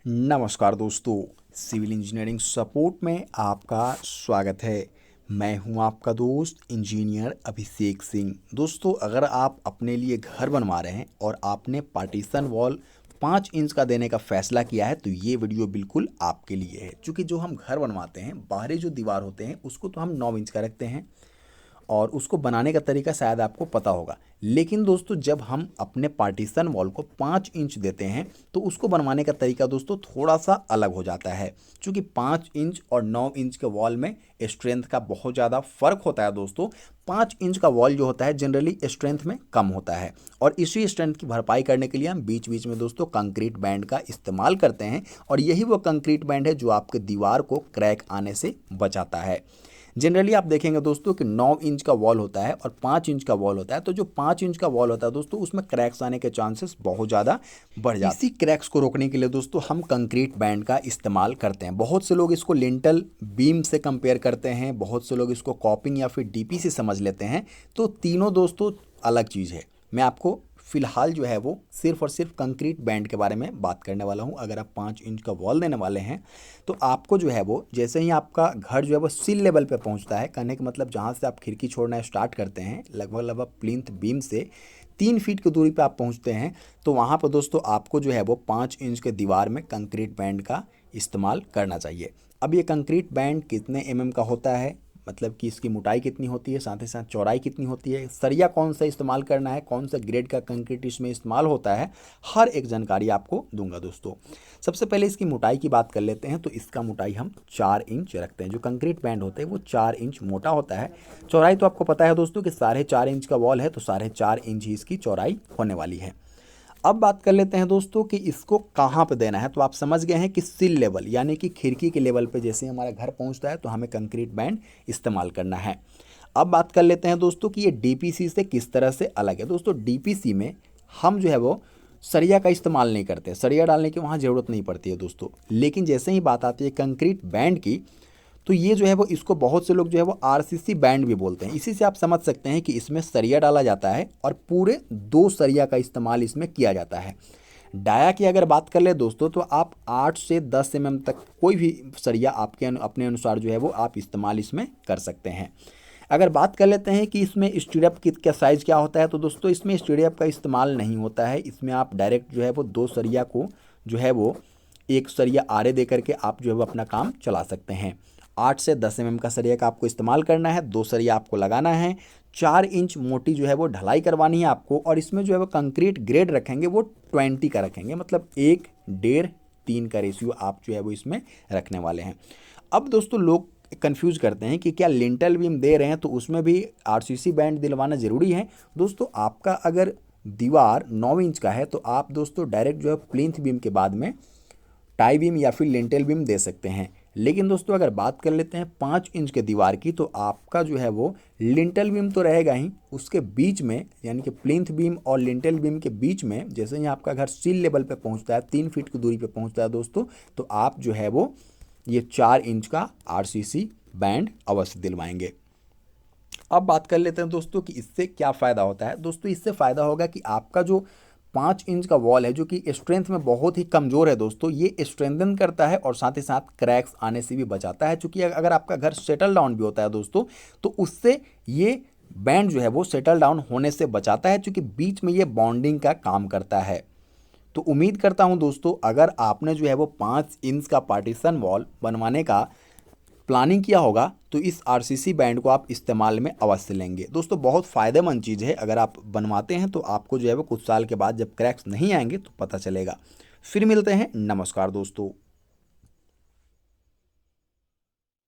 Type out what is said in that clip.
नमस्कार दोस्तों, civil engineering support में आपका स्वागत है। मैं हूं आपका दोस्त इंजीनियर अभिषेक सिंह। दोस्तों, अगर आप अपने लिए घर बनवा रहे हैं और आपने पार्टीशन वॉल 5 इंच का देने का फैसला किया है तो ये वीडियो बिल्कुल आपके लिए है। क्योंकि जो हम घर बनवाते हैं, बाहरी जो दीवार होते हैं उसको तो हम 9 इंच का रखते हैं और उसको बनाने का तरीका शायद आपको पता होगा। लेकिन दोस्तों, जब हम अपने पार्टीशन वॉल को 5 इंच देते हैं तो उसको बनवाने का तरीका दोस्तों थोड़ा सा अलग हो जाता है। क्योंकि 5 इंच और 9 इंच के वॉल में स्ट्रेंथ का बहुत ज़्यादा फर्क होता है दोस्तों। 5 इंच का वॉल जो होता है जनरली स्ट्रेंथ में कम होता है और इसी स्ट्रेंथ की भरपाई करने के लिए हम बीच बीच में दोस्तों कंक्रीट बैंड का इस्तेमाल करते हैं। और यही वो कंक्रीट बैंड है जो आपके दीवार को क्रैक आने से बचाता है। जनरली आप देखेंगे दोस्तों कि 9 इंच का वॉल होता है और 5 इंच का वॉल होता है, तो जो 5 इंच का वॉल होता है दोस्तों उसमें क्रैक्स आने के चांसेस बहुत ज़्यादा बढ़ जाते हैं। इसी क्रैक्स को रोकने के लिए दोस्तों हम कंक्रीट बैंड का इस्तेमाल करते हैं। बहुत से लोग इसको लिंटल बीम से कंपेयर करते हैं, बहुत से लोग इसको कॉपिंग या फिर डीपी से समझ लेते हैं। तो तीनों दोस्तों अलग चीज़ है। मैं आपको फिलहाल जो है वो सिर्फ और सिर्फ कंक्रीट बैंड के बारे में बात करने वाला हूँ। अगर आप 5 इंच का वॉल देने वाले हैं तो आपको जो है वो जैसे ही आपका घर जो है वो सिल लेवल पे पहुँचता है, कहने का मतलब जहाँ से आप खिड़की छोड़ना स्टार्ट करते हैं लगभग प्लिंथ बीम से 3 फीट की दूरी पे आप पहुँचते हैं, तो वहाँ पर दोस्तों आपको जो है वो 5 इंच के दीवार में कंक्रीट बैंड का इस्तेमाल करना चाहिए। अब ये कंक्रीट बैंड कितने एमएम का होता है, मतलब कि इसकी मोटाई कितनी होती है, साथ ही साथ चौड़ाई कितनी होती है, सरिया कौन सा इस्तेमाल करना है, कौन सा ग्रेड का कंक्रीट इसमें इस्तेमाल होता है, हर एक जानकारी आपको दूंगा दोस्तों। सबसे पहले इसकी मोटाई की बात कर लेते हैं। तो इसका मोटाई हम 4 इंच रखते हैं। जो कंक्रीट बैंड होते हैं वो 4 इंच मोटा होता है। चौड़ाई तो आपको पता है दोस्तों कि 4.5 इंच का वॉल है तो 4.5 इंच ही इसकी चौड़ाई होने वाली है। अब बात कर लेते हैं दोस्तों कि इसको कहाँ पे देना है। तो आप समझ गए हैं कि सिल लेवल यानी कि खिड़की के लेवल पे जैसे हमारा घर पहुंचता है तो हमें कंक्रीट बैंड इस्तेमाल करना है। अब बात कर लेते हैं दोस्तों कि ये डीपीसी से किस तरह से अलग है। दोस्तों, डीपीसी में हम जो है वो सरिया का इस्तेमाल नहीं करते, सरिया डालने की वहाँ ज़रूरत नहीं पड़ती है दोस्तों। लेकिन जैसे ही बात आती है कंक्रीट बैंड की तो ये जो है वो इसको बहुत से लोग जो है वो आरसीसी बैंड भी बोलते हैं। इसी से आप समझ सकते हैं कि इसमें सरिया डाला जाता है और पूरे 2 सरिया का इस्तेमाल इसमें किया जाता है। डाया की अगर बात कर ले दोस्तों तो आप 8 से 10 एमएम तक कोई भी सरिया आपके अपने अनुसार जो है वो आप इस्तेमाल इसमें कर सकते हैं। अगर बात कर लेते हैं कि इसमें स्टीरियप का साइज़ क्या होता है, तो दोस्तों इसमें स्टीरियप का इस्तेमाल नहीं होता है। इसमें आप डायरेक्ट जो है वो 2 सरिया को जो है वो एक सरिया आरे दे करके आप जो है वो अपना काम चला सकते हैं। 8 से 10 एमएम का सरिया का आपको इस्तेमाल करना है, 2 सरिया आपको लगाना है, 4 इंच मोटी जो है वो ढलाई करवानी है आपको। और इसमें जो है वो कंक्रीट ग्रेड रखेंगे वो 20 का रखेंगे, मतलब 1, 1.5, 3 का रेशियो आप जो है वो इसमें रखने वाले हैं। अब दोस्तों लोग कंफ्यूज करते हैं कि क्या लिंटल बीम दे रहे हैं तो उसमें भी आरसीसी बैंड दिलवाना ज़रूरी है। दोस्तों, आपका अगर दीवार 9 इंच का है तो आप दोस्तों डायरेक्ट जो है प्लिंथ बीम के बाद में टाई बीम या फिर लिंटेल बीम दे सकते हैं। लेकिन दोस्तों अगर बात कर लेते हैं 5 इंच के दीवार की तो आपका जो है वो लिंटेल बीम तो रहेगा ही, उसके बीच में यानी कि प्लिंथ बीम और लिंटेल बीम के बीच में जैसे ही आपका घर सील लेवल पे पहुंचता है, 3 फीट की दूरी पे पहुंचता है दोस्तों, तो आप जो है वो ये 4 इंच का आरसीसी बैंड अवश्य दिलवाएंगे। अब बात कर लेते हैं दोस्तों कि इससे क्या फ़ायदा होता है। दोस्तों, इससे फ़ायदा होगा कि आपका जो 5 इंच का वॉल है जो कि स्ट्रेंथ में बहुत ही कमज़ोर है दोस्तों, ये स्ट्रेंथन करता है और साथ ही साथ क्रैक्स आने से भी बचाता है। क्योंकि अगर आपका घर सेटल डाउन भी होता है दोस्तों तो उससे ये बैंड जो है वो सेटल डाउन होने से बचाता है, क्योंकि बीच में ये बॉन्डिंग का काम करता है। तो उम्मीद करता हूं दोस्तों अगर आपने जो है वो 5 इंच का पार्टीशन वॉल बनवाने का प्लानिंग किया होगा तो इस आरसीसी बैंड को आप इस्तेमाल में अवश्य लेंगे। दोस्तों, बहुत फ़ायदेमंद चीज़ है। अगर आप बनवाते हैं तो आपको जो है वो कुछ साल के बाद जब क्रैक्स नहीं आएंगे तो पता चलेगा। फिर मिलते हैं। नमस्कार दोस्तों।